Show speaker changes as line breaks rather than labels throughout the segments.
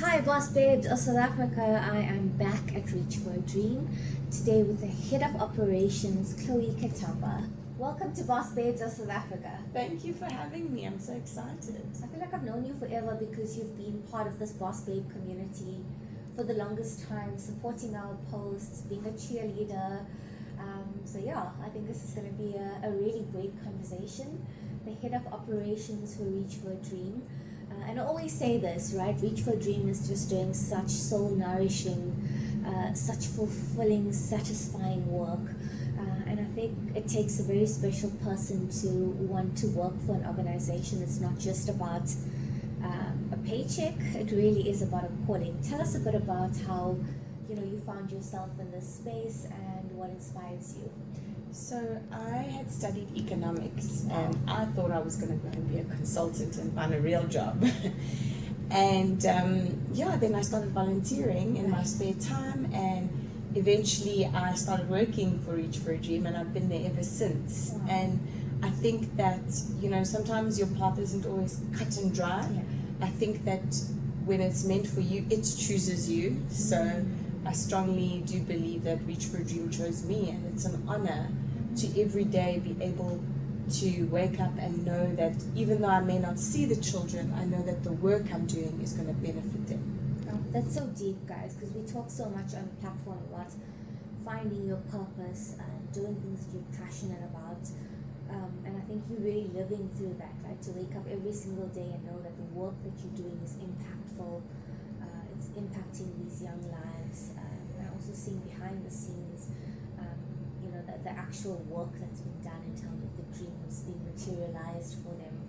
Hi Boss Babes of South Africa, I am back at Reach for a Dream today with the Head of Operations, Chloe Katamba. Welcome to Boss Babes of South Africa.
Thank you for having me, I'm so excited.
I feel like I've known you forever because you've been part of this Boss Babe community for the longest time, supporting our posts, being a cheerleader. I think this is going to be a really great conversation. The Head of Operations for Reach for a Dream. And I always say this, right? Reach for a Dream is just doing such soul nourishing, such fulfilling, satisfying work. And I think it takes a very special person to want to work for an organization. It's not just about a paycheck, it really is about a calling. Tell us a bit about how you found yourself in this space and what inspires you.
So I had studied economics and I thought I was going to go and be a consultant and find a real job. And then I started volunteering in my spare time, and eventually I started working for Reach for a Dream, and I've been there ever since.
Wow.
And I think that, sometimes your path isn't always cut and dry.
Yeah.
I think that when it's meant for you, it chooses you. So I strongly do believe that Reach for a Dream chose me, and it's an honor to every day be able to wake up and know that even though I may not see the children, I know that the work I'm doing is going to benefit them.
Oh, that's so deep, guys, because we talk so much on the platform about finding your purpose and doing things that you're passionate about. And I think you're really living through that, right? To wake up every single day and know that the work that you're doing is impactful. It's impacting these young lives. And also seeing behind the scenes, the actual work that's been done in terms of the dreams being materialized for them.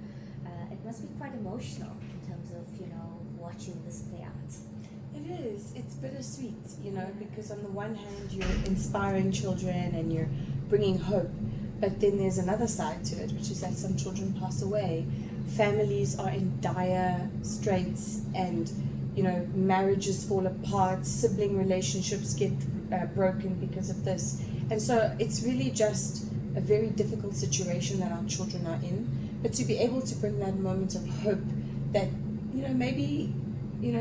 It must be quite emotional in terms of, watching this play out.
It is. It's bittersweet, because on the one hand you're inspiring children and you're bringing hope, but then there's another side to it, which is that some children pass away. Families are in dire straits, and marriages fall apart, sibling relationships get broken because of this. And so it's really just a very difficult situation that our children are in. But to be able to bring that moment of hope that, maybe,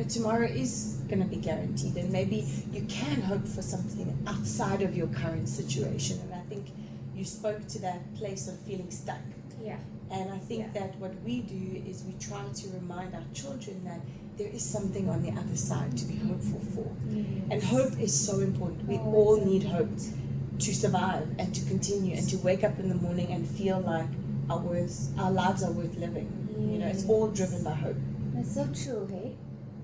tomorrow is going to be guaranteed, and maybe you can hope for something outside of your current situation. And I think you spoke to that place of feeling stuck.
Yeah.
And I think that what we do is we try to remind our children that there is something on the other side to be hopeful for.
Yes.
And hope is so important. We all need hope to survive and to continue and to wake up in the morning and feel like our lives are worth living. It's all driven by hope.
That's so true, hey?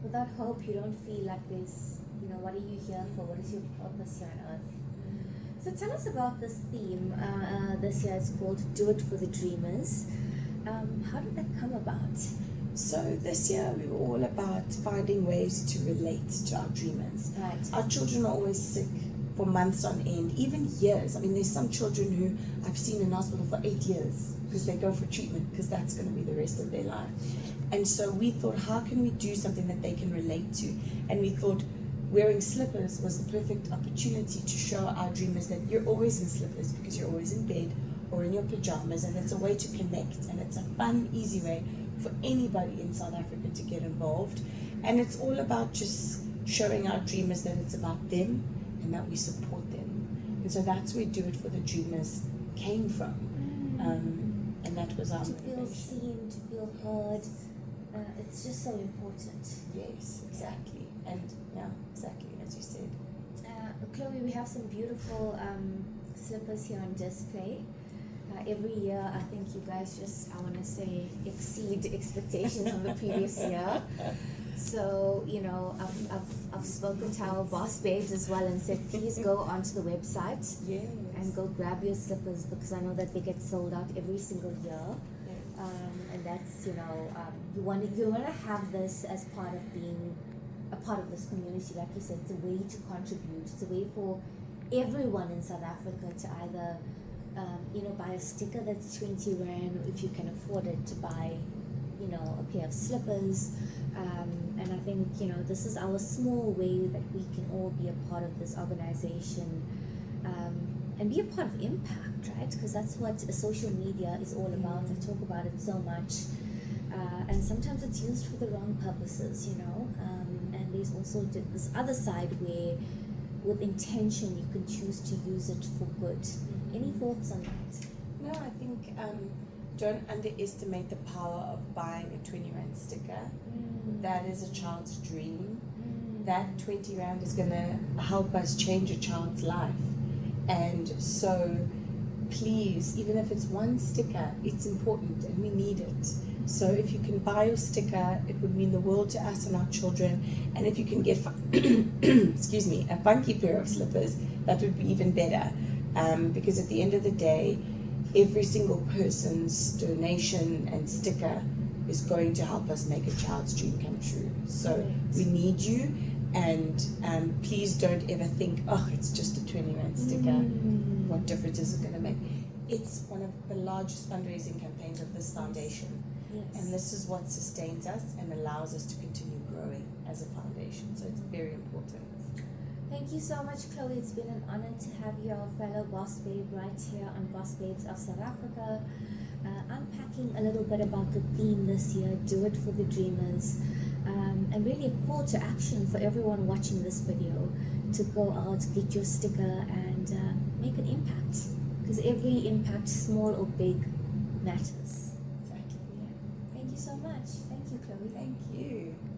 Without hope, you don't feel like there's, what are you here for? What is your purpose here on earth? So tell us about this theme. This year it's called Do It for the Dreamers. How did that come about?
So this year we were all about finding ways to relate to our dreamers.
Right.
Our children are always sick for months on end, even years. I mean, there's some children who I've seen in hospital for 8 years because they go for treatment, because that's going to be the rest of their life. And so we thought, how can we do something that they can relate to? And we thought wearing slippers was the perfect opportunity to show our dreamers that you're always in slippers because you're always in bed or in your pajamas, and it's a way to connect, and it's a fun, easy way for anybody in South Africa to get involved. And it's all about just showing our dreamers that it's about them and that we support them. And so that's where Do It for the Dreamers came from. And that was our
To feel
motivation.
seen, to feel heard. It's just so important.
Yes, exactly. And exactly as you said.
Chloe, we have some beautiful slippers here on display. Every year, I think you guys exceed expectations from the previous year. So, I've spoken to our boss babes as well and said, please go onto the website and go grab your slippers, because I know that they get sold out every single year. And that's, you want to have this as part of being a part of this community. Like you said, it's a way to contribute. It's a way for everyone in South Africa to either buy a sticker that's 20 Rand, or if you can afford it, to buy, a pair of slippers. And I think, this is our small way that we can all be a part of this organization, and be a part of impact, right? Because that's what social media is all about. I talk about it so much. And sometimes it's used for the wrong purposes, and there's also this other side where, with intention, you can choose to use it for good. Any thoughts on that?
No, I think don't underestimate the power of buying a 20 Rand sticker. That is a child's dream. That 20 Rand is going to help us change a child's life. And so please, even if it's one sticker, it's important and we need it. So if you can buy your sticker, it would mean the world to us and our children. And if you can get, excuse me, a funky pair of slippers, that would be even better. Because at the end of the day, every single person's donation and sticker is going to help us make a child's dream come true. So we need you, and please don't ever think, oh, it's just a 20 Rand sticker. What difference is it going to make? It's one of the largest fundraising campaigns of this foundation.
Yes.
And this is what sustains us and allows us to continue growing as a foundation. So it's very important.
Thank you so much, Chloe. It's been an honor to have you, our fellow boss babe, right here on Boss Babes of South Africa, unpacking a little bit about the theme this year, Do It for the Dreamers, and really a call to action for everyone watching this video to go out, get your sticker, and make an impact, because every impact, small or big, matters.
Exactly.
Thank you so much. Thank you, Chloe.
Thank you.